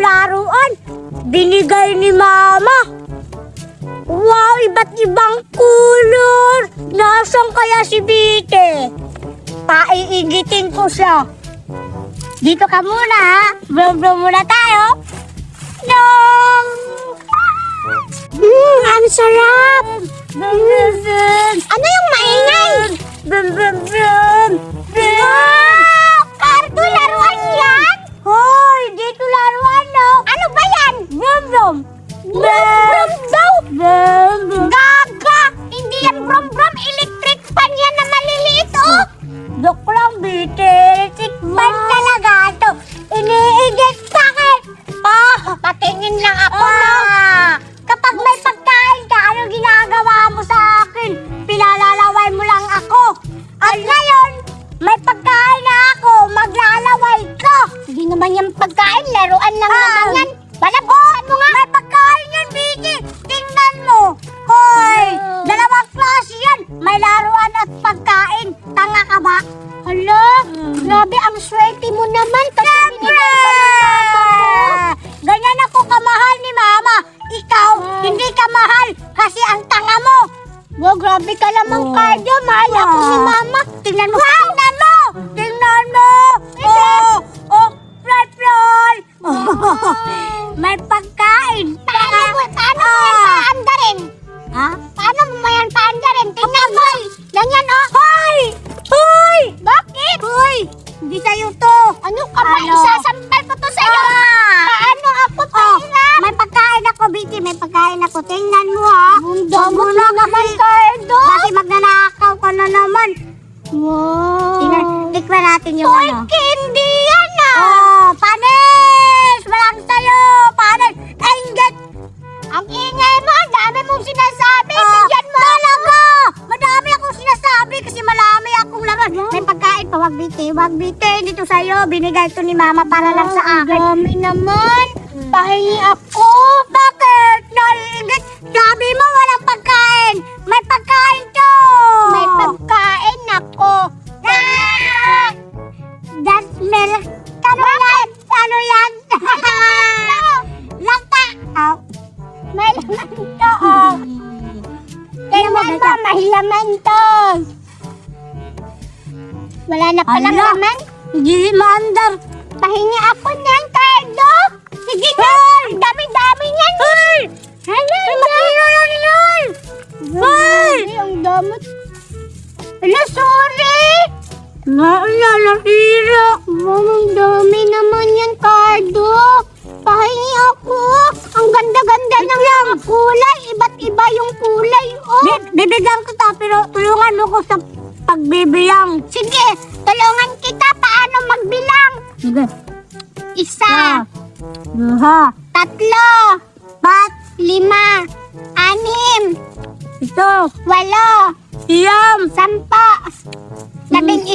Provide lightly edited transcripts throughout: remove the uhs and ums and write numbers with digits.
laruan. Binigay ni Mama. Wow, iba't ibang kulor. Nasaan kaya si Bite? Paiingitin ko siya. Dito ka muna, ha? Brum-brum muna tayo. Ang sarap. Ano yung maingay? Wow! Cardo, laruan yan? Hoy, dito laruan, no? Ano ba yan? Brum-brum. Brum daw? Gaga! Hindi yan brum-brum. Electric fan yan na maliliit, oh. Dok lang, Bite. Electric fan talaga ito. Iniigit sa akin. Patingin lang ako, no? Kapag may pagkain ka, ano ginagawa mo sa akin? Pinalalaway mo lang ako. At ngayon, may pagkain na ako, maglalaway ka. Hindi naman yung pagkain, laruan lang naman yan. Balabuhan mo nga. May pagkain yan, Bite. Tingnan mo. Hoy, dalawang klase yan. May laruan at pagkain. Tanga ka ba? Hala, grabe ang swerte mo naman. Siyempre! Ganyan ako kamahal ni Mama. Ikaw, hindi ka mahal kasi ang tanga mo. Wow, grabe ka lamang, Cardo. Mahal ako si Mama. Tingnan mo. Wow! Tingnan mo! Tingnan mo! Oh, fly. May pagkain. Paano mo yan paandarin? Ha? Paano mo yan paandarin? Tingnan mo. Ganyan, oh. Hoy! Bakit? Hoy! Hindi sa'yo to. Ano ka ba? Isasampal ko to sa'yo. Paano ako tingnan? May pagkain ako, Vicky. May pagkain ako. Tingnan mo, ha? Bunda mo na naman, Cardo. Kasi magnanakaw ka na naman. Wow. Tikman natin yung Toy ano. candy yan, ah. Oh, panis! Walang sa'yo! Panis! Engget! Ang ingay mo, ang dami mong sinasabi. Bigyan mo. Talaga! Madami akong sinasabi kasi malami akong laman. May pagkain pa, wag bite. Dito sa'yo, binigay ito ni Mama para lang sa akin. Dami naman. Pahingi ako. Bakit? Naiingit? Sabi mo walang pagkain. May pagkain to! May pagkain ako. That smell. Ano yan? Lata! Oh. May laman to, oh. Tingnan mo, may laman to. Wala na palang Ala. laman. Hindi maandar. Pahingi ako niyan, Cardo. Sige na. Ang dami-dami niyan. Hoy! Hala, Matira lang yan! Hoy! ang damot. Hala, sorry. Natira. Ang dami naman yan, Cardo. Pahingi ako. Ang ganda-ganda ng mga kulay. Iba't iba yung kulay, oh. Bibigyan kita pero tulungan mo ko sa pagbibilang. Sige, tulungan kita. Paano magbilang? Sige. Isa, Duha. tatlo, Pat. 5, 6, Ito. 8, Siyam. 10, 11,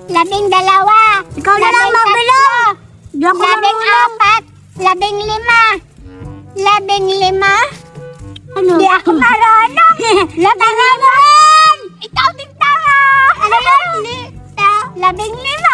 12, Ikaw na lang magbilang. Di ako marunong. 15, Ano? Di ako marunong. 11, ikaw din tanga. 15.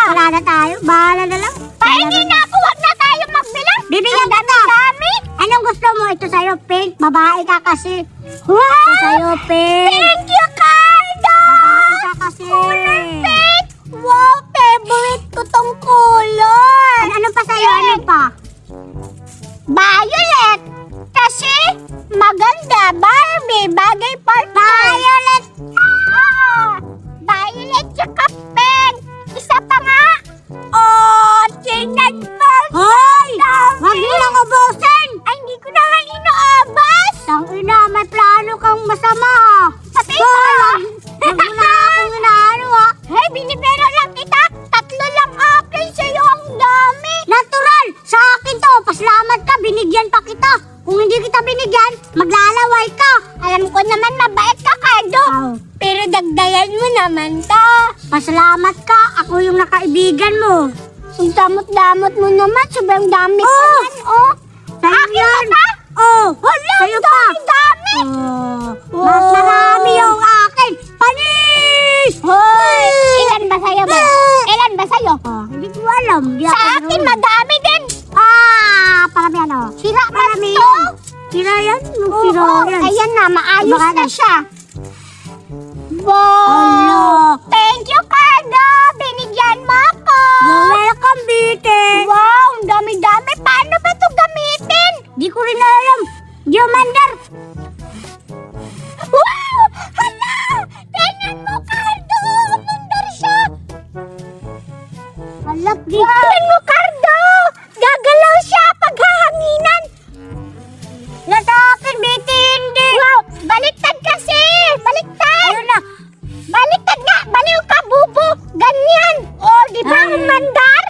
Wala na tayo. Bahala na lang. Pahingi na ako, wag na tayo magbilang. Bibigyan Ang kita. dami. Anong gusto mo? Ito sa'yo, pink. Babae ka kasi. Wow! Ito sa'yo, pink. Thank you, Cardo! Babae ka kasi. Pink! Wow, favorite ko tong color. Ano pa sa'yo? Ano pa? Violet! Kasi maganda, Barbie, bagay partner. Violet. Violet tsaka pink. Isa pa nga. Tingnan mo. Hoy! Wag mo lang ubusin. Ay, hindi ko naman inoobas. Tangina, may plano kang masama. Pati Hoy, ito. wag mo na akong inaano, ha? Hey, binibero lang kita. 3 lang akin sa'yo. Ang dami. Natural! Sa akin to, pasalamat ka, binigyan pa kita. Kung hindi kita binigyan, maglalaway ka. Alam ko naman mabait ka, Cardo. Oh, Pero dagdagan mo naman to. pasalamat ka, ako yung nakaibigan mo. Ang damot-damot mo naman. Sobrang dami pa Oh! yan, oh. Sa'yo Akin yan. pa? Oh, Hala, sa'yo ang pa. dami. Oh, mas marami yung akin. Panis! Hoy! Ilan ba sa'yo, Ilan ba sa'yo? Oh, hindi ko alam. Di Sa ako akin, marunong. madami din. Ah, sira yan. Ayan na, maayos Baka na na. siya. Wow! Hala. Thank you, Cardo! Binigyan mo ako! You're welcome, Bite. Wow! Ang dami-dami! Paano ba ito gamitin? Di ko rin alam. Diomandar. Wow! Hala! Tingnan mo, Cardo! Umandar siya! Alak, Bite. Tingnan mo, Cardo! Gagalaw siya pag hahanginan! Nasa akin, Bite, hindi. Wow! Baliktad kasi! Baliktad! Ayun na. Baliktad nga! Baliw ka, bubo! Ganyan! O, di ba Ay. umandar?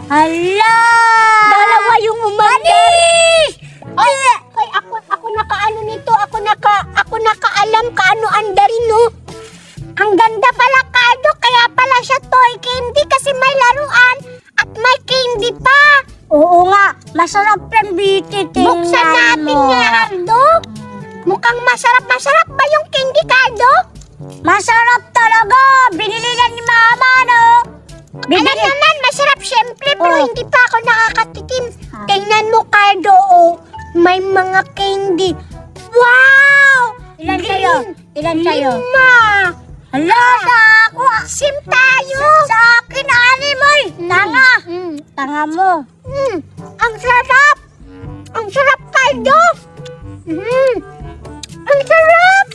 Hala. Dalawa yung umandar! Anis! Ay, ako nakaano nito, ako nakaalam kaano andarin, no? Ang ganda pala, Cardo, kaya pala siya toy candy kasi may laruan at may candy pa. Oo nga. Masarap yan, Bite. Tingnan Buksan natin mo. nga, Cardo. Mukhang masarap ba yung candy, Cardo? Masarap talaga. Binili na ni Mama, no? Alam naman, masarap syempre, pero Oh. hindi pa ako nakakatikim. Ah. Tingnan mo, Cardo, oh. May mga candy. Wow! Ilan Green. sa'yo? Ilan sa'yo? 5. Hala, sa ako. Sim tayo. Sa akin, animoy. Tanga. Tanga mo. Ang sarap. Ang sarap, Cardo. Ang sarap.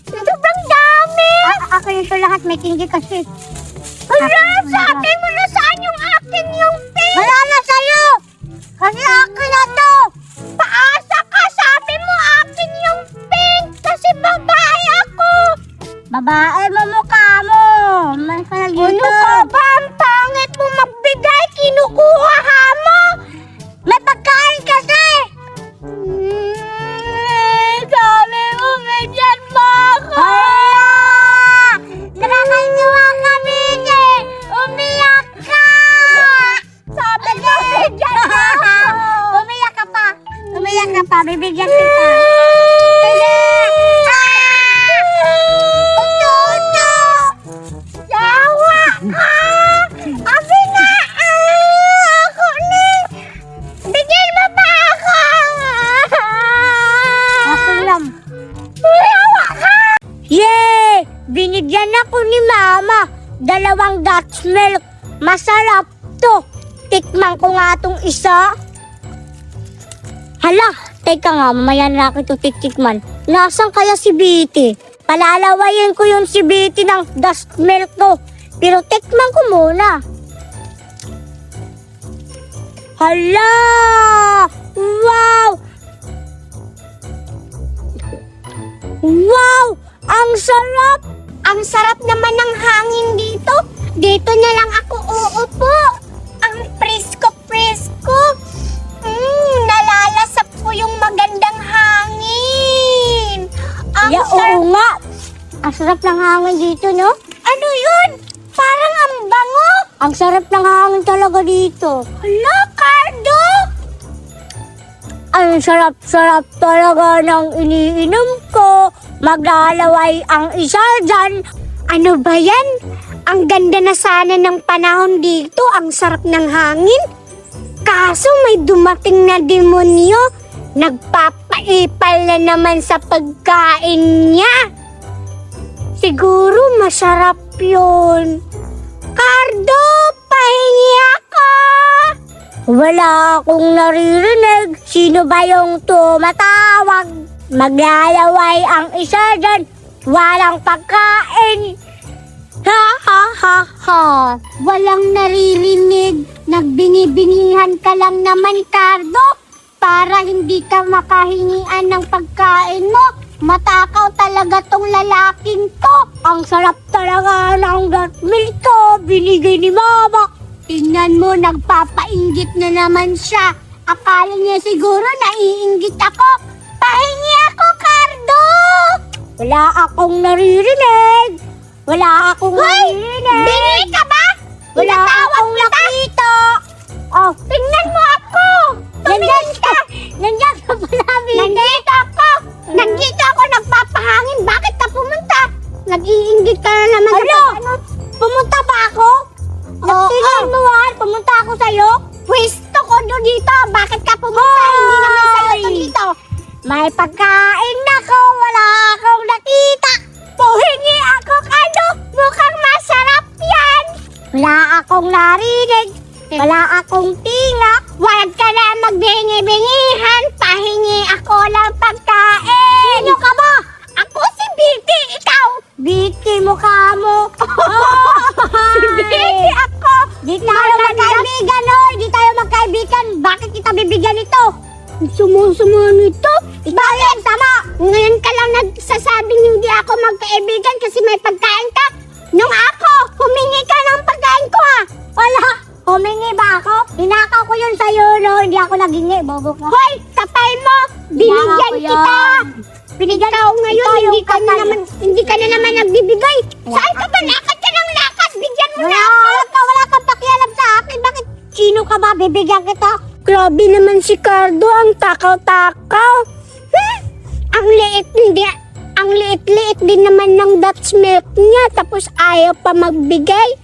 Sobrang dami. Ako ito lahat. May tinggi kasi. Hala, sabi mo na saan yung akin yung pink. Wala na sa'yo. Kasi akin na to. Paasa ka, sabi mo akin yung pink. Kasi babae ako. Babae mo mukha mo. May dito. Ano ka ba? Ang pangit mo magbigay. Kinukuha ha mo. May pagkain kasi. Sabi mo, bigyan mo ako. Hala! Nakakanyuwa kami eh. Umiyak ka. Sabi mo, bigyan mo ako. Umiyak ka pa. Umiyak ka pa. Bibigyan kita. Sige. Toto! Yawa ka! Abi nga! Ako ni! Bigyan mo ba ako? Ako lang. Yawa ka! Yay! Binigyan ako ni Mama. 2 Dutch milk. Masarap to. Tikman ko nga tong isa. Hala, teka nga, mamaya na ako ito titikman. Nasaan kaya si Biti? Palalawayin ko yung si Biti ng Dutch milk ko. Pero tikman ko muna. Hala! Wow! Wow! Ang sarap! Ang sarap naman ng hangin dito. Dito na lang ako uupo. Ang presko-presko. Nalalasap ko yung magandang hangin. Ang Ya, sarap. oo nga. Ang sarap ng hangin dito, no? Ano yun? Parang ang bango. Ang sarap ng hangin talaga dito. Hala, Cardo. Ang sarap-sarap talaga ng iniinom ko. Maglalaway ang isa dyan. Ano ba yan? Ang ganda na sana ng panahon dito. Ang sarap ng hangin. Kaso may dumating na demonyo. Nagpapaipal na naman sa pagkain niya. Siguro masarap yun. Cardo, pahingi ako. Wala akong naririnig. Sino ba yung tumatawag? Maglalaway ang isa dyan. Walang pagkain. Ha ha ha ha. Walang naririnig. Nagbingi-bingihan ka lang naman, Cardo. Para hindi ka makahingian ng pagkain mo. Matakaw talaga tong lalaking to. Ang sarap talaga ng Dutch milk ko. Binigay ni Mama. Tingnan mo, nagpapainggit na naman siya. Akala niya siguro naiinggit ako. Pahingi ako, Cardo! Wala akong naririnig. Wala akong naririnig. Bingi ka ba? Wala Tinatawag akong kita. nakita. Oh, Tingnan mo ako! nandiyan ka. Nandiyan ka pala, Bibi. Nandito ako! Nandito ako, nagpapahangin. Bakit ka pumunta? Nag-iinggit ka na naman Ano? sa Pumunta ba ako? Nagtingin mo, pumunta ako sa'yo? Pwesto ko doon dito. Bakit ka pumunta? Hindi naman sa'yo to dito. May pagkain ako, wala akong nakita. Puhingi ako ano, mukhang masarap yan. Wala akong narinig, wala akong tinga. Huwag ka na magbingi-bingihan, pahingi ako ng pagkain. Sino ka ba? Ako si Vicky, ikaw. Vicky, mukha mo. Si Vicky ako. Di tayo magkaibigan, oy. Di tayo magkaibigan. Bakit kita bibigyan ito? Sumo-sumo nito. Bakit? Tama. Ngayon ka lang nagsasabing hindi ako magkaibigan kasi may pagkain ka. Nung ako, humingi ka ng pagkain ko ha. Wala. Humingi ba ako? Hinakaw ko yun sa'yo, no? Hindi ako naghingi, bobo ka. Hoy, kapal mo. Binigyan kita. Binigyan ako ngayon, hindi ka na naman nagbibigay. Saan ka ba? Lakad ka ng lakad. Bigyan mo na ako. Wala kang pakialam sa akin. Bakit? Sino ka ba? Bibigyan kita. Grabe naman si Cardo, ang takaw-takaw. Ang liit-liit din naman ng Dutch milk niya, tapos ayaw pa magbigay.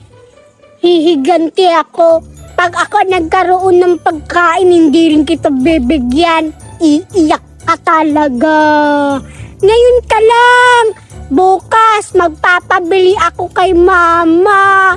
Hihiganti ako. Pag ako nagkaroon ng pagkain, hindi rin kita bibigyan. Iiyak ka talaga. Ngayon ka lang. Bukas, magpapabili ako kay mama.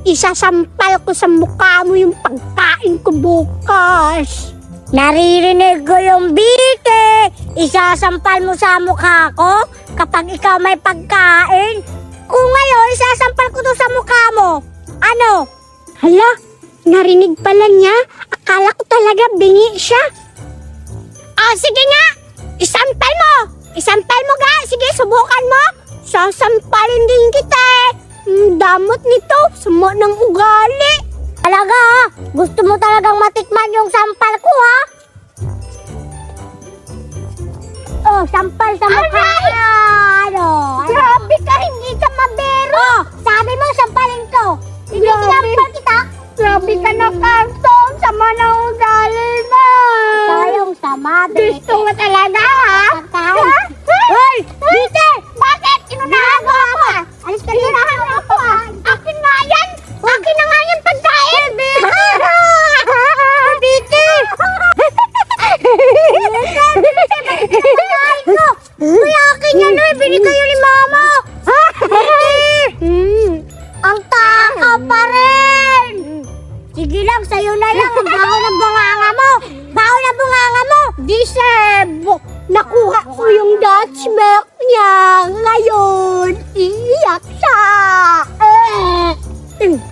Isasampal ko sa mukha mo yung pagkain ko bukas. Naririnig ko yung bite. Isasampal mo sa mukha ko kapag ikaw may pagkain. Kung ngayon, isasampal ko to sa mukha mo. Ano? Hala, narinig pala niya. Akala ko talaga bingi siya. Sige nga. Isampal mo. Isampal mo ga. Sige, subukan mo. Sasampalin din kita eh. Damot nito, sumo ng ugali. Talaga ha? Gusto mo talagang matikman yung sampal ko ha? Oh, sampal sa mukha na. Ano? Grabe ka, hindi ka mabero. Oh, sabi mo sampalin ko. Hindi Grabe. sinampal kita. Grabe ka na, Cardo. Sama ng ugali mo. Tayong sama. Gusto mo talaga, ha? Pagkain. Hoy! Dite! Bakit? Inunahan mo ako! Alis ka dito! Inunahan mo ako ha! Akin nga yan! Akin na nga yan pagkain! Dite! Kuya, akin yan eh! Binigay yun ni mama! Ang takaw pa rin! Sige lang, sa'yo na lang! Ang baho ng bunganga mo! Baho ng bunganga mo! Disebo, nakuha ko yung Dutch milk niya. Ngayon, iiyak siya.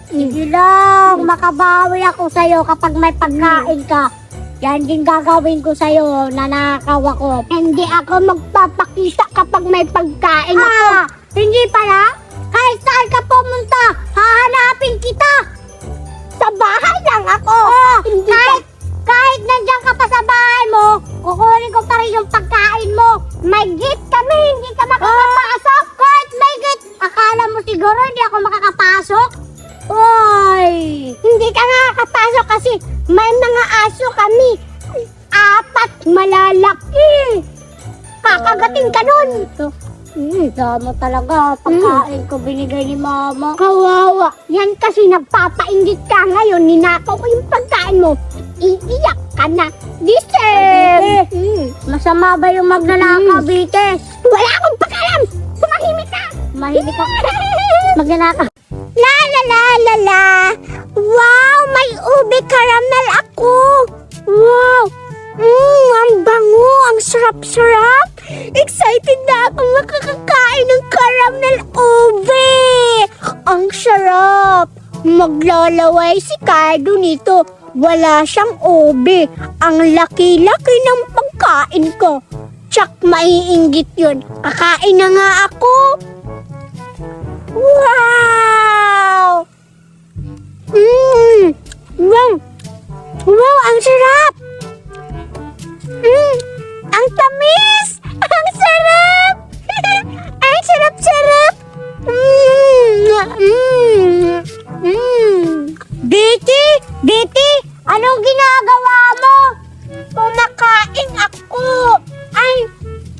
Sige lang, makabawi ako sa'yo kapag may pagkain ka. Yan din gagawin ko sa'yo, nanakaw ako. Hindi ako magpapakita kapag may pagkain ako. Hindi pala? Kahit saan ka pumunta, hahanapin kita. Sa bahay lang ako. Hindi Kahit nandiyan ka pa sa bahay mo, kukunin ko pa rin yung pagkain mo. May gate kami, hindi ka makakapasok. Kahit may gate, akala mo siguro hindi ako makakapasok? Oy! Hindi ka nakakapasok kasi may mga aso kami. 4 malalaki. Kakagating ka nun. Damo talaga, pagkain ko binigay ni mama. Kawawa. Yan kasi nagpapainggit ka ngayon. Ninakaw ko yung pagkain mo. Iiyak ka na. Diseb! Masama ba yung magnanakaw, Bite? Wala akong pakalam. Tumahimik ka. Mahilig ako. Magnanakaw. La la la la la. Wow, may ube caramel ako. Wow. Ang bango, ang sarap-sarap. Excited na akong makakakain ng caramel ube. Ang sarap. Maglalaway si Cardo nito. Wala siyang ube. Ang laki-laki ng pagkain ko. Tsak, maiinggit yun. Kakain na nga ako. Wow! Wow! Wow, ang sarap! Ang tamis! Ang sarap! Ang sarap-sarap! Betty! Betty! Anong ginagawa mo? Kumakain ako! Ay,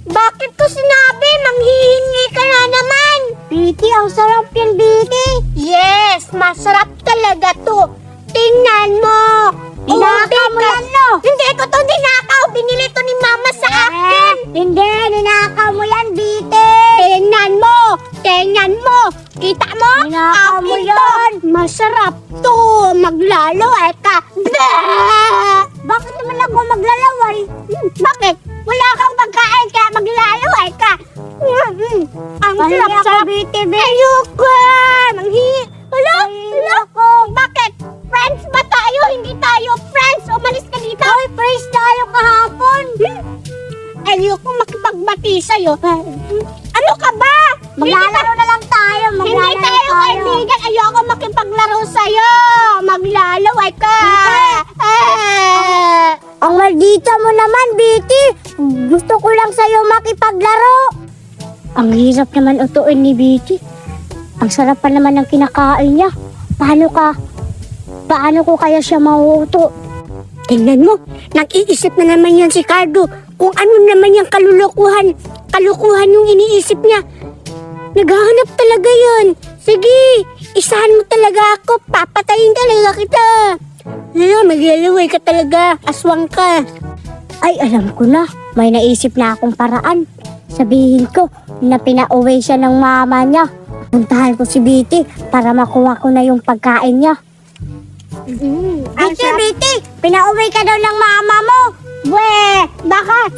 bakit ko sinabi? Manghihingi ka na naman! Betty, ang sarap yan, Betty! Yes, masarap talaga to. Tingnan mo. Dinakaw mo yan, no? Hindi ko to dinakaw. Binili to ni Hindi, ninakaw mo yan, Bite. Tingnan mo! Tingnan mo! Kita mo? Ninakaw mo Akin yan. to. Masarap to! Maglalo ka! Bakit naman ako maglalaway? Bakit? Wala kang pagkain kaya maglalo ka! Ang Pahingi ako, sarap-sarap! Bite, Ayoko! Hala? Hala? Bakit? Friends ba tayo? Hindi tayo friends! Umalis ka dito! Hoy, praise tayo kahapon. Ayoko makipagbati sa'yo. Ano ka ba? Maglalaro na lang tayo. Hindi Maglalaro tayo kaibigan. Ayoko makipaglaro sa'yo. Maglalo ka. Ang maldita mo naman, Biti. Gusto ko lang sa'yo makipaglaro. Ang hirap naman utuin ni Biti. Ang sarap pa naman ng kinakain niya. Paano ko kaya siya mauuto? Tingnan mo, nag-iisip na naman yan si Cardo. Kung ano naman yung kalukuhan yung iniisip niya. Naghahanap talaga yun. Sige, isahan mo talaga ako. Papatayin talaga kita. Maglalaway ka talaga. Aswang ka. Ay, alam ko na. May naisip na akong paraan. Sabihin ko na pinauwi siya ng mama niya. Puntahan ko si Biti para makuha ko na yung pagkain niya. Biti, pinauwi ka daw ng mama mo. Baka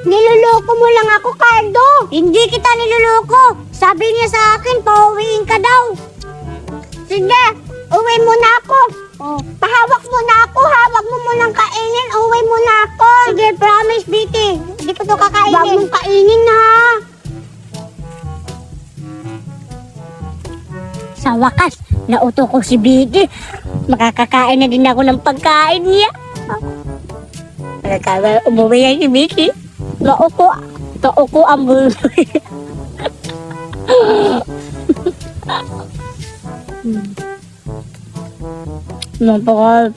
niluloko mo lang ako, Cardo. Hindi kita niluloko. Sabi niya sa akin, pauwiin ka daw. Sige, uwi mo na ako. Oh. Pahawak mo na ako, hawak mo munang kainin, uwi mo na ako. Sige, promise, Biti. Hindi ko to Huwag kakainin. mong kainin ha. Sa wakas, nauto ko si Biti. Makakakain na din ako ng pagkain niya. Nakakala, umuwi yan si Biti. Nauko ang buloy. Napaka...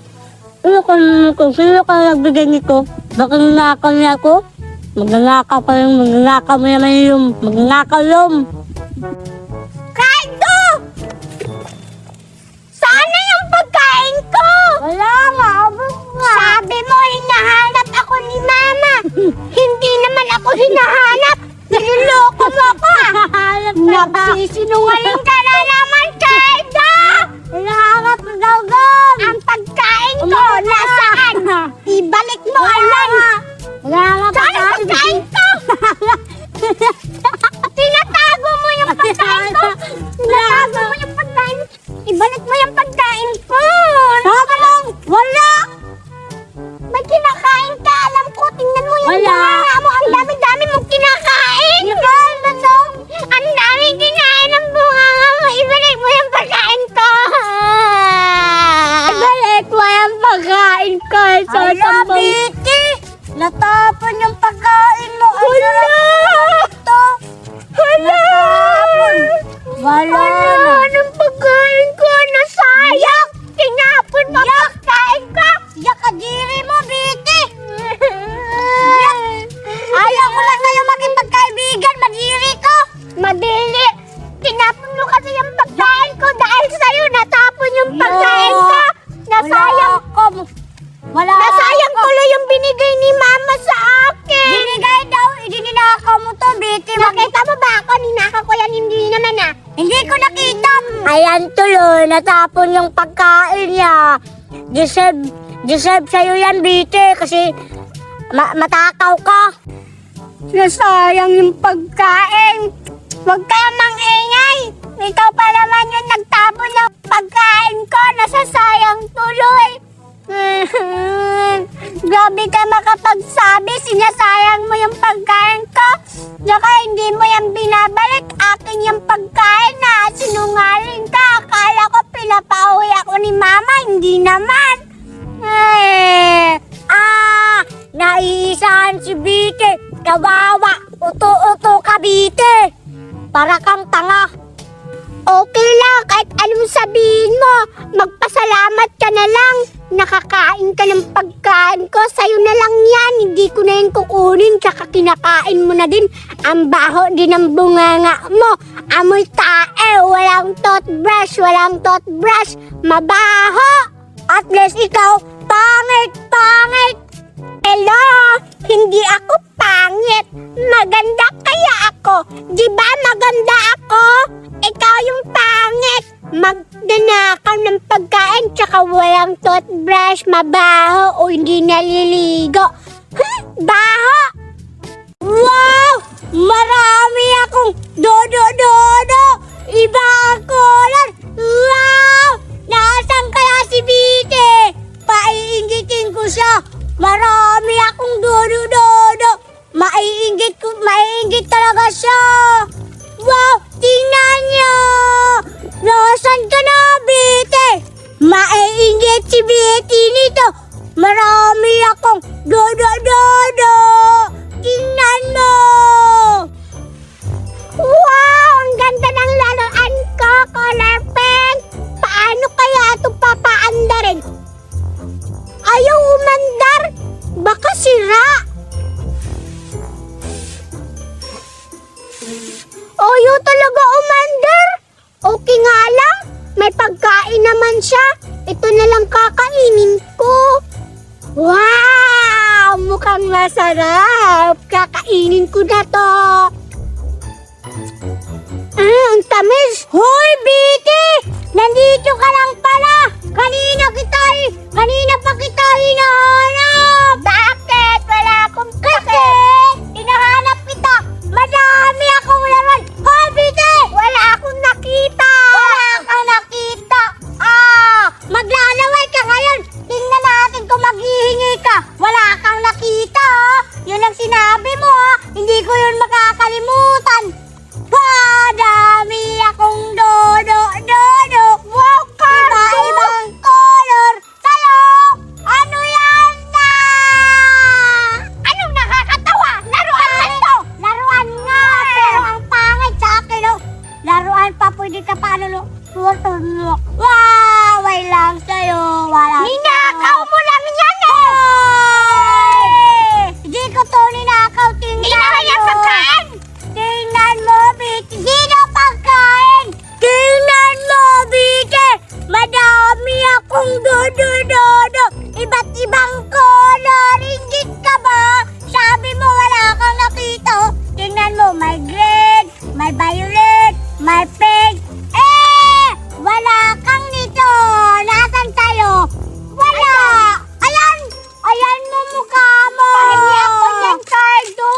Sino ka nagbigay nito? Bakit nanakaw niya ako? Magnanakaw mo naman yung magnanakaw yung. Cardo! Sana yung pagkain ko! Wala nga, abot nga. Sabi mo, hinahanap ako ni Mama. Hindi naman ako hinahanap. Niloloko mo ako Hanap Nagsisinungaling ka na naman, Cardo! Hinahanap na daw gan. Ang pagkain ko, nasaan? Ibalik mo, alam! Hinahanap Saan ang pagkain ko? Tinatago mo yung pagkain ko! Tinatago mo yung pagkain. Ibalik mo yung pagkain ko! Sabi lang, wala. May kinakain ka, alam ko. Tingnan mo yung Wala. bunganga mo. Ang dami-dami mong kinakain. Ang daming kinain ng bunganga mo. Ibalik mo yung pagkain ko. Ibalik mo yung pagkain ko. Hala, Biti. Natapon yung pagkain mo. Hala! Hala! Wala Hala! na. Anong pagkain ko? Nasayang! Tinapon mo ang pagkain ko! Yak kadiri mo, Biti. Ayaw ko lang ngayon maging magkaibigan. Madiri ko. Madili! Tinapon mo kasi yung pagkain ko dahil sa'yo natapon yung pagkain ko! Nasayang! Wala Nasayang ako. tuloy yung binigay ni Mama sa akin! Binigay daw. Idininakaw mo to, Biti. Nakita mo ba ako? Ninakaw ko yan, hindi naman ah! Hindi ko nakita. Ayan tuloy, natapon yung pagkain niya. Deserve sa'yo yan, Biti, kasi matakaw ka. Nasayang yung pagkain! Huwag kang mangingay! Ikaw pa naman yung nagtapon ng pagkain ko! Nasasayang tuloy! Grabe ka makapagsabi! Sinasayang mo yung pagkain ko! Saka hindi mo yan binabalik! Akin yung pagkain na! Sinungaling ka! Akala ko pinapauwi ako ni Mama! Hindi naman! Naiisahan si Biti. Kawawa. Uto-uto ka, Biti. Para kang tanga. Okay lang, kahit anong sabihin mo, magpasalamat ka na lang. Nakakain ka ng pagkain ko, sa'yo na lang yan. Hindi ko na yun kukunin, tsaka kinakain mo na din. Ang baho din ng bunganga mo. Amoy tae, walang toothbrush, mabaho. At least ikaw, pangit. Hello, hindi ako pangit. maganda kaya ako? Di ba maganda ako? Ikaw yung pangit. Magnanakaw ng pagkain tsaka walang toothbrush, mabaho o hindi naliligo. Baho! Wow! Marami akong dodo-dodo! Iba ang kulay! Wow! Nasaan kaya si Bite? Paiingitin ko siya. Marami akong dodo-dodo. Maiinggit talaga siya. Wow! Tingnan niyo! Nasaan ka na, Bite? Maiinggit si Bite nito. Marami akong dodo-dodo. Tingnan mo! Wow! Ang ganda ng laruan ko, color pen! Paano kaya ito papaandarin? Ayaw umandar! Baka sira! Ayaw talaga umandar! Okay nga lang, may pagkain naman siya. Ito na lang kakainin ko. Wow! Mukhang masarap! Kakainin ko na to. Ang tamis! Hoy, Bite! Nandito ka lang pala! Kanina pa kita hinahanap! Bakit? Wala akong kasi! Hinahanap kita! Madami akong laman! Hoy, Bite! Wala akong nakita! Maglalaway ka ngayon! Tingnan natin kung maghihingi ka! Wala kang nakita, oh! Yun ang sinabi mo, oh! Hindi ko yun makakalimutan! Dami akong dodo-dodo! Wow, Cardo! Iba-ibang color! Sa'yo! Ano yan na? Anong nakakatawa? Laruan na ito! Laruan nga! Pero ang pangit sa akin, oh! Laruan pa, pwede ka pa, ano, wow! Way lang sa'yo! Wala ninakaw mo lang yan, eh! Hindi ko to ninakaw, tingnan mo! Pagkain! Tingnan mo, Bite! Sino pagkain? Tingnan mo, Bite! Madami akong dodo-dodo! Iba't ibang color! Inggit ka ba? Sabi mo wala kang nakita, oh! Tingnan mo, may green, may violet, may pink. Wala kang nito! Nasaan tayo? Wala! Ayan mo mukha mo! Pahingi ako niyan, Cardo!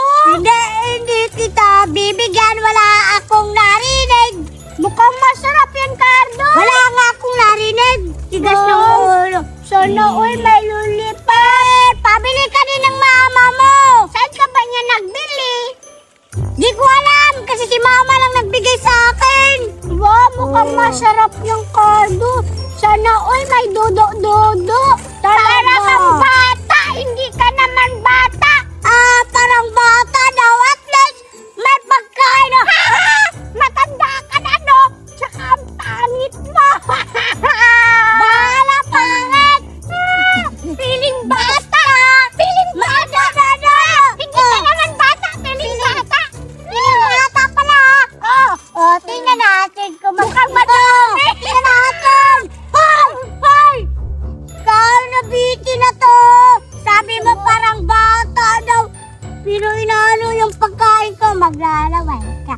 Hindi kita bibigyan. Wala akong narinig. Mukhang masarap yan, Cardo! Wala nga akong narinig. Tigas ng ulo. Sana all may lulipad. Pabili ka din ng mama mo. Saan ka ba niya nagbili? Di ko alam kasi si mama lang nagbigay sa akin. Wow, mukhang masarap yung Cardo. Sana all may dodo-dodo. Para kang bata, hindi ka naman bata. Parang bata daw. At least may pagkain. Matanda ka na, no? Tsaka ang pangit mo. Bahala, pangit. Feeling bata. Feeling bata. Hindi ka naman bata. Feeling bata. Feeling bata pala. Tingnan natin kung mukhang madami. Tingnan natin. Hoy! Kaya nabiti na to. Sabi mo parang bata daw. Pero inaano yung pagkain ko. Maglalaway ka.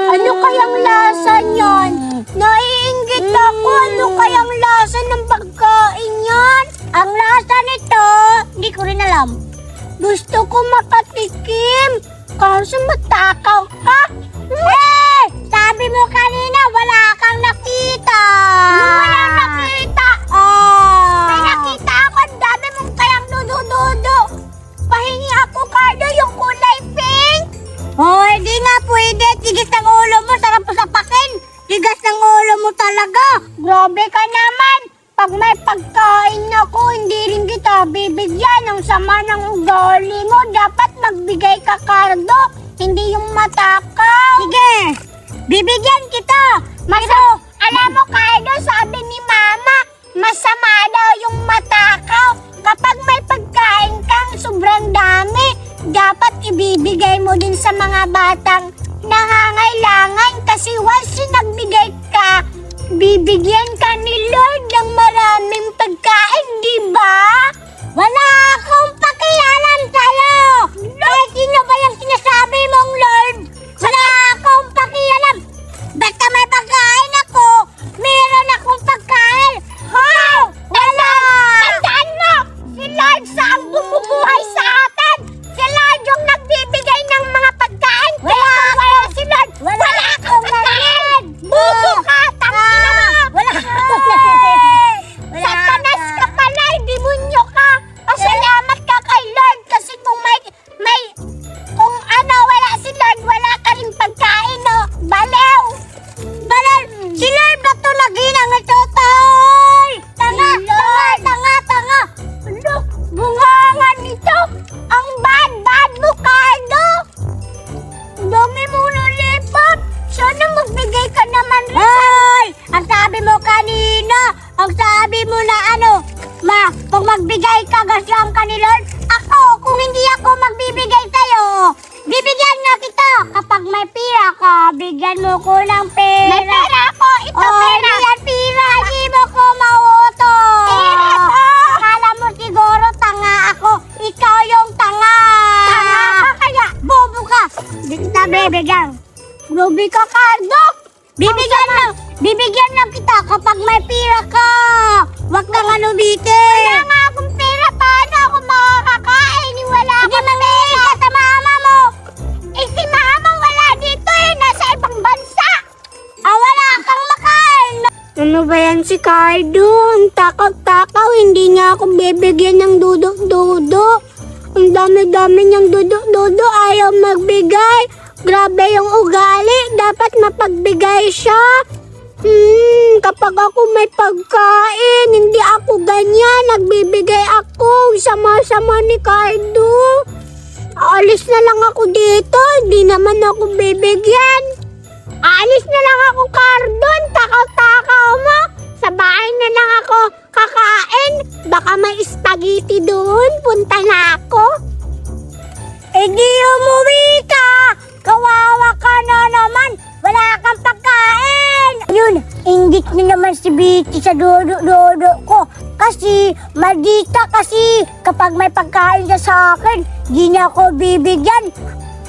Ano kayang lasa niyan? Naiinggit ako. Ano kayang lasa ng pagkain yan? Ang lasa nito, hindi ko rin alam. Gusto ko makatikim. Kaso matakaw ka. Sabi mo kanina wala kang nakita. Wala nakita? May nakita ako. Ang dami mong kayang dudu-dudu. Pahingi ako, Cardo, yung kulay pink. Hindi nga pwede. Tigas ng ulo mo. Sarap sa pakin. Tigas ng ulo mo talaga. Grabe ka naman. Pag may pagkain ako, hindi rin kita bibigyan. Ang sama ng ugali mo. Dapat magbigay ka, Cardo. Hindi yung matakaw. Sige, bibigyan kita. Alam mo, Cardo, sabi ni Mama, masama daw yung matakaw. Kapag may pagkain kang sobrang dami, dapat ibibigay mo din sa mga batang nangangailangan. Kasi once nagbigay ka, bibigyan ka ni Lord ng maraming pagkain, di ba? Wala akong pakialam sa'yo! mo na pag magbigay ka gaslang ka ni Lord, ako, kung hindi ako magbibigay sa'yo, bibigyan na kita. Kapag may pira ka, bigyan mo ko ng pera. May pera ako, ito pera. Hindi yan pira, hindi mo ko mauutong. Pera to. Akala mo siguro tanga ako, ikaw yung tanga. Tanga ka kaya, bobo ka. Hindi kita bibigyan. Grabe ka, Cardo. Bibigyan lang kita kapag may pira ka. Wag kang bite. Wala nga akong pera. Paano ako makakakain? Wala akong pera. Ka sa mama mo. Si mama wala dito nasa ibang bansa. Wala kang makain. Ano ba yan si Cardo? Ang takaw-takaw, hindi niya ako bibigyan ng dudok-dudok. Ang dami-dami niyang dudok-dudok, ayaw magbigay. Grabe yung ugali, dapat mapagbigay siya. Kapag ako may pagkain, hindi ako ganyan, nagbibigay ako. Sama-sama ni Cardo. Aalis na lang ako dito, hindi naman ako bibigyan. Aalis na lang ako, Cardo. Takaw-takaw mo. Sa bahay na lang ako kakain. Baka may spaghetti doon. Punta na ako. Di umuwi ka. Kawawa ka na naman. Wala kang pagkain. Yun, inggit na naman si Biti sa dodo ko. Kasi, maldita kasi. Kapag may pagkain siya sa akin, di niya ako bibigyan.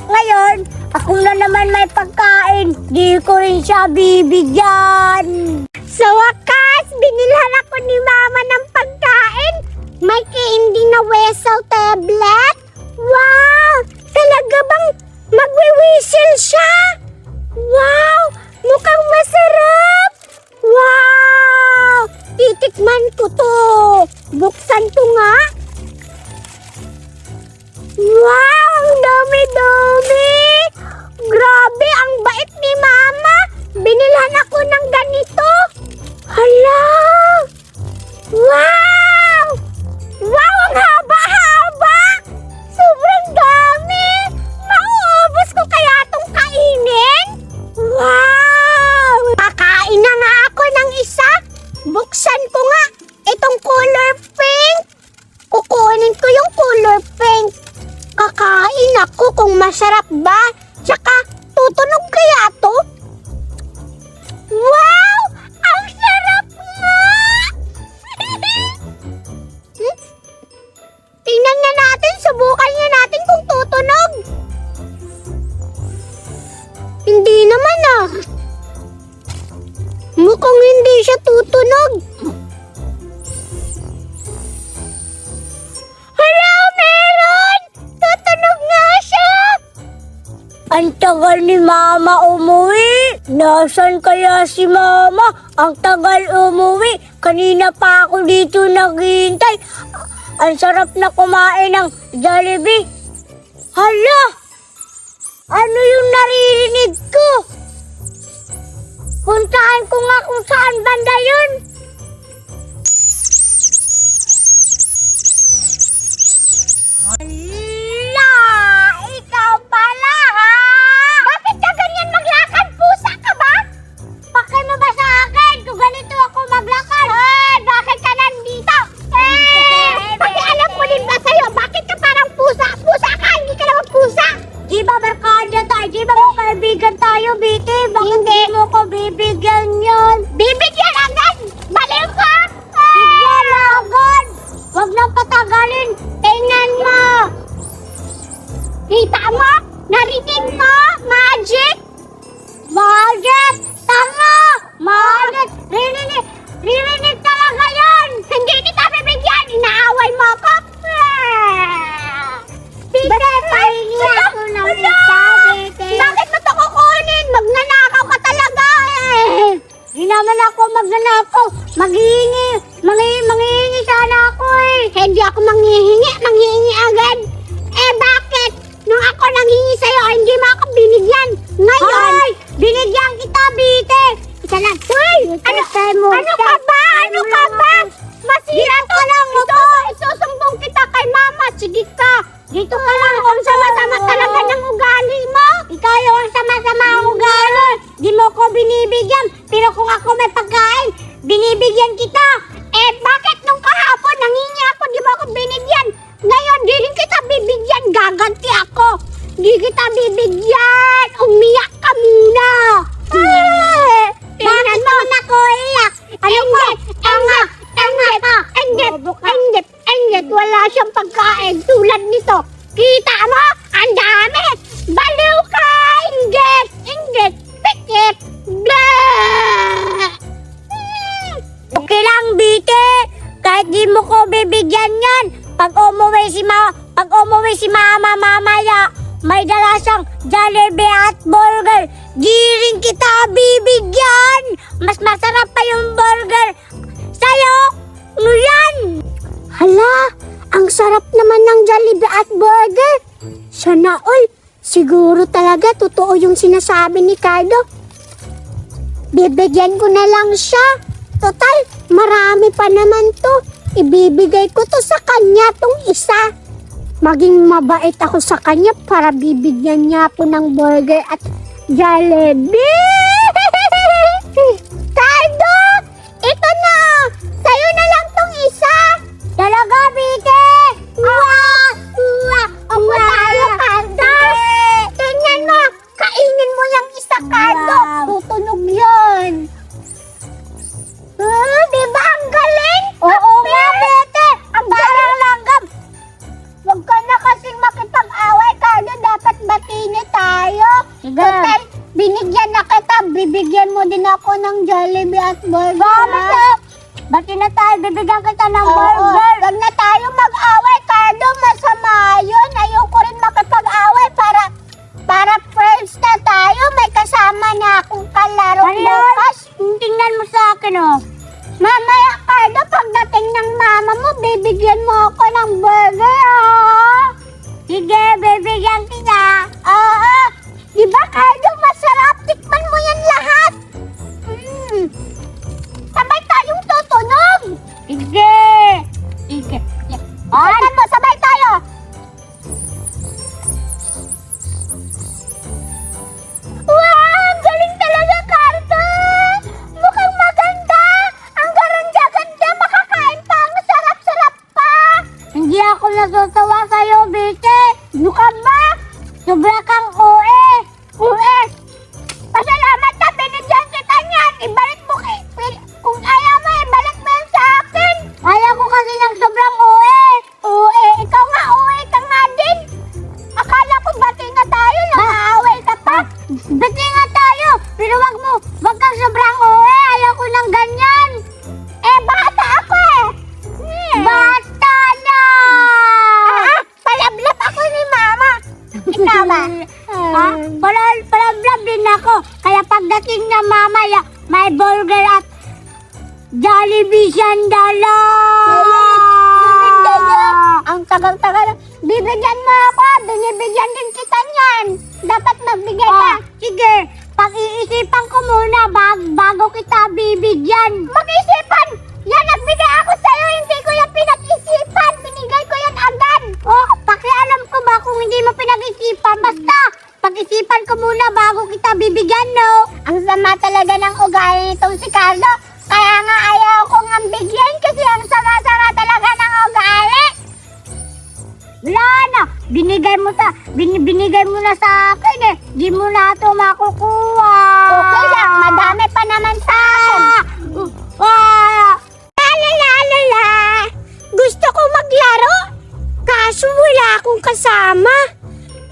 Ngayon, ako na naman may pagkain, di ko rin siya bibigyan. Sa wakas, binilhan ako ni Mama ng pagkain. May candy na whistle tablet. Wow! Talaga bang magwi-whistle siya? Wow! Mukhang masarap! Wow! Titikman ko to. Buksan to nga. Wow! Ang dami-dami! Grabe! Ang bait ni Mama! Binilhan ako ng ganito! Hala! Wow! Wow! Ang haba-haba! Sobrang dami! Mauubos ko kaya itong kainin? Wow! Kakain na nga ako ng isa! Buksan ko nga itong color pink! Kukunin ko yung color pink! Kakain ako kung masarap ba? Tsaka, tutunog kaya to? Wow! Ang sarap nga! Tingnan na natin, subukan na natin kung tutunog. Hindi naman Mukhang hindi siya tutunog. Hala, meron! Tutunog nga siya! Ang tagal ni Mama umuwi. Nasaan kaya si Mama? Ang tagal umuwi. Kanina pa ako dito naghihintay. Ang sarap na kumain ng Jollibee. Hala! Ano yung naririnig ko? Puntahan ko nga kung saan banda yun. Hala! Ikaw pala, ha? Bakit ka ganyan maglakad? Pusa ka ba? Pakay mo ba sa akin kung ganito ako maglakad? Bakit ka nandito? Pakialam ko din ba sa'yo? Bakit ka parang pusa? Pusa ka, hindi ka naman pusa. Di ba barkada tayo? Di ba magkaibigan tayo, Biti? Bakit di mo ko bibigyan yun? Bibigyan agad! Baliw ka! Bigyan na agad! Huwag nang patagalin! Tingnan mo! Kita mo? Narinig mo? Magic? Magic! Tama! Magic! Ririnig talaga yun! Hindi kita bibigyan! Inaaway mo ako! Bite, pahingi ako ng isa, Bite. Bakit mo ito kukunin? Magnanakaw ka talaga Di naman ako magnanakaw. Manghihingi sana ako Hindi ako manghihingi agad. Bakit? Nung ako nanghingi sa'yo, hindi mo ako binigyan. Ngayon, Hoy! Binigyan kita, Bite! isa lang. Ano ka ba? Masira to lang ito. Isusumbong kita kay Mama. Sige ka. Dito ka lang kung sama-sama talaga ng ugali mo. Ikaw yung sama-sama ang ugali. Di mo ko binibigyan. Pero kung ako may pagkain, binibigyan kita. Bakit? malalasang pagkain tulad nito. Kita mo? Ang dami! Baliw ka! Inggit! Inggit! Pikit! Blah! Okay lang, Bite. Kahit di mo ko bibigyan yan. Pag umuwi si Mama mamaya, may dala siyang Jollibee at burger. Di rin kita bibigyan. Mas masarap pa yung burger sa'yo. Ano yan? Hala, ang sarap naman ng Jollibee at burger. Sana all, siguro talaga totoo yung sinasabi ni Cardo. Bibigyan ko na lang siya. Total, marami pa naman to. Ibibigay ko to sa kanya tong isa. Maging mabait ako sa kanya para bibigyan niya ako ng burger at Jollibee. Cardo, ito na. Sa'yo na lang tong isa. Talaga, Bite? Wow! Wow! Tayo, Cardo. Tingnan mo, kainin mo yung isa, Cardo. Tutunog yun. Di ba ang galing? Oo nga, Bete. Ang parang langgam. Huwag ka na kasing makipag-away, Cardo. Dapat batini tayo. Sige. Total, binigyan na kita. Bibigyan mo din ako ng Jollibee at burger. Bakit? Bati na tayo, bibigyan kita ng burger. Huwag na tayo mag-away, Cardo. Masama yun. Ayoko rin makipag-away para friends na tayo. May kasama na akong kalaro bukas. Tingnan mo sa akin, oh. Mamaya, Cardo, pagdating ng mama mo, bibigyan mo ako ng burger, oh. Sige, bibigyan kita. Oo. Di ba, Cardo, masarap? Tikman mo yan lahat. Sabay tayong tutunog. Sige. Sige. Tignan mo, sabay tayo. Wow, galing talaga, Cardo. Mukhang maganda. Ang ganda-ganda, makakain pa. Ang sarap-sarap pa. Hindi ako natutuwa sa'yo, Bite. Ano ka ba? Sobra kang OA. Uwe, pasalamat na binigyan kita niyan. Ibalik mo kung ayaw mo, ibalik mo yan sa akin. Ayaw ko kasi ng sobrang OA. Uwe, ikaw nga, uwe ka nga din. Akala ko bati na tayo, nang-aaway ka pa. Bati nga tayo. Pero wag kang sobrang OA. Ayaw ko ng ganyan. Bata ako eh. Bata na! Palablab ako ni Mama. Ikaw ba? Palablab din ako. Kaya pagdating na mamaya, may burger at Jollibee siyang dala. Ang tagal-tagal. Bibigyan mo ako. Binibigyan din kita niyan. Dapat magbigay ka. Sige, pag-iisipan ko muna bago kita bibigyan. Mag-isipan! Yan, nagbigay ako sa'yo. Hindi ko yan pinag-isipan. Binigay ko yan agad. Pakialam ko ba kung hindi mo pinag-isipan? Basta, pag-isipan ko muna bago kita bibigyan, no? Ang sama talaga ng ugali nitong si Carlo. Kaya nga ayaw ko nga bigyan kasi ang sama-sama talaga ng ugali. Wala na, binigay mo na sa akin eh. Di mo na ito makukuha. Okay lang, madami pa naman sa akin. Lalalala, gusto ko maglaro. Kaso wala akong kasama.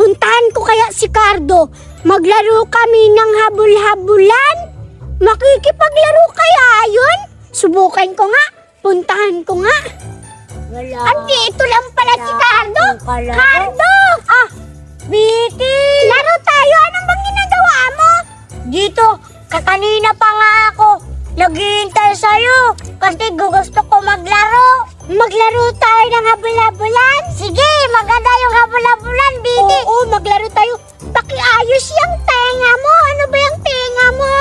Puntahan ko kaya si Cardo. Maglaro kami ng habol-habulan. Makikipaglaro kaya yun? Subukan ko nga. Puntahan ko nga. Wala. Andito lang pala si Cardo. Wala. Cardo! Biti! Laro tayo. Anong bang ginagawa mo? Dito, kakanina pa nga ako. Naghihintay sa'yo. Kasi gusto ko maglaro. Maglaro tayo ng habol-habulan. Sige, maganda yung habol-habulan, Biti. Oo, maglaro tayo. Pakiayos yung tenga mo. Ano ba yung tenga mo?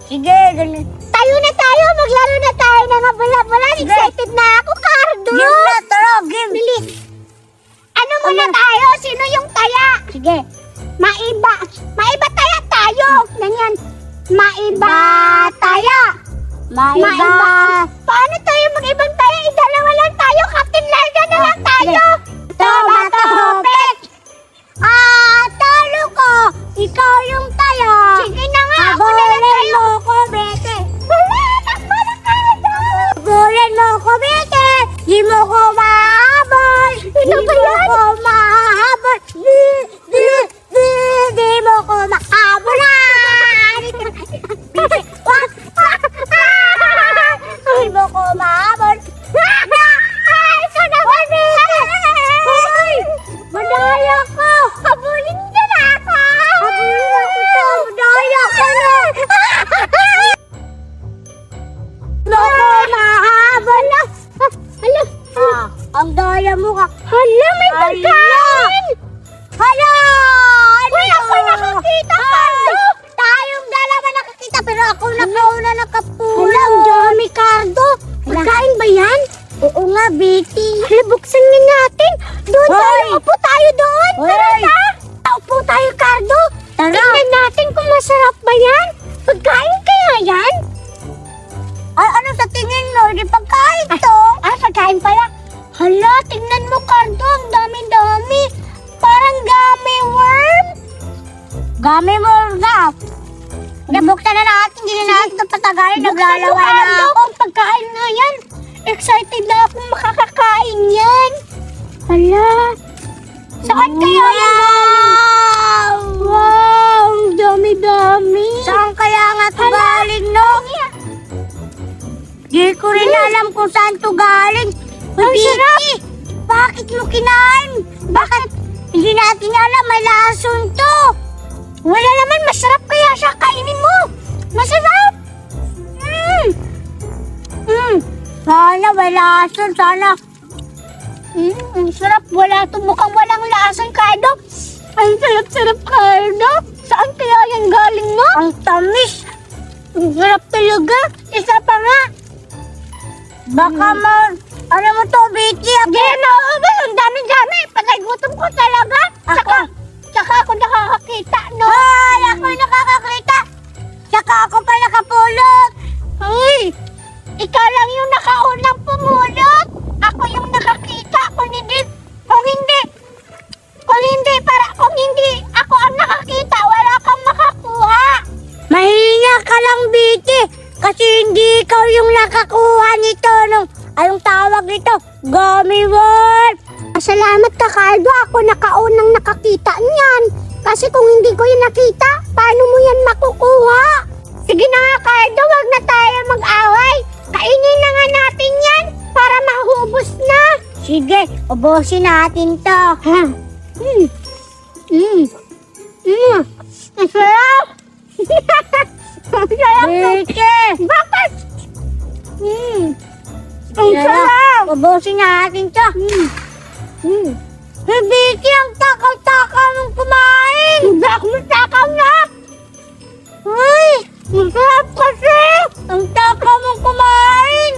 Sige, ganun. Tayo na tayo. Maglaro na tayo ng habol-habulan. Sige. Excited na ako, Cardo. Game na, tara, game. Bilis. Ano muna tayo? Sino yung taya? Sige. Maiba. Maiba taya tayo. Ganyan. Maiba taya. Maiba. Paano tayo mag-ibang taya? Dalawa lang tayo. Captain Larga na lang tayo. Tomato Pet! Talo ko! Ikaw yung tayo! Sige na nga. Ako na lang Habulin tayo. mo ko, Bete! Wala. Takbo na, Cardo. Habulin mo ko, Bete! Di mo ko maabol! mahabol. Ay, ito naman, Vicky! Hoy! Madaya ka! Habulin niyo na ako! Habulin ako to! Madaya ka na! Naku, mahabol na! Hala, Ang daya mo ka! hala, may pagkain! Hala! Wala pa nakakita, Cardo! Tayong dalawa nakakita pero ako nakauna Hala, nakapula. ang dami, Cardo! Pagkain ba yan? Oo nga, Betty. Hala, buksan nga natin! Doon Hoy! tayo! Upo tayo doon! Hoy! Tara na! Upo tayo, Cardo! Tara! Tingnan natin kung masarap ba yan! Pagkain kaya yan? Ay, ano sa tingin mo? Di pagkain to. Pagkain pala! Hala, tingnan mo, Cardo! Ang dami-dami! Parang gummy worm! Gami mo na. Nabuksan na natin. Hindi na natin ito patagalin. Naglalaway na Cardo, ako. ang pagkain nga yan! Excited na akong makakakain yan! Hala! Saan kaya yan? Wow! Wow! Ang dami-dami! Saan kaya nga ito galing, no? Di ko rin alam kung saan ito galing. Ang Vicky, bakit mo kinain? Bakit hindi natin alam may lason to? Wala naman, masarap kaya siya, kainin mo! Masarap! Sana may lason. Sana. Ang sarap, wala to, mukhang walang lasan, Cardo! Ang sarap-sarap, Cardo! Saan kaya yan galing mo? Ang tamis. Ang sarap talaga! Isa pa nga! Baka ano mo to, Vicky? Hindi na maubos, ang dami-dami! Patay gutom ko talaga! Tsaka ako nakakakita, no? Ay, ako yung nakakakita. Tsaka ako pa nakapulot. Hoy! Ikaw lang yung nakaunang pumulot! Ako yung nakakita! Kung hindi, ako ang nakakita, wala kang makakuha! Mahinga ka lang, Vicky. Kasi hindi ikaw yung nakakuha nito nung, anong tawag nito? Gummy worm. Salamat ka, Cardo. Ako nakaunang nakakita niyan. Kasi kung hindi ko yan nakita, paano mo yan makukuha? Sige na nga, Cardo. Wag na tayo mag-away. Kainin na nga natin yan para mahubos na. Sige, ubusin natin to. Ang sarap! Ang sarap! Vicky. Bakit? Ang Kaya, sarap! ubusin natin to. Hey, Vicky, ang takaw-takaw mong kumain. Hindi ako matakaw na! Uy, Ang sarap kasi! ang takaw mong kumain.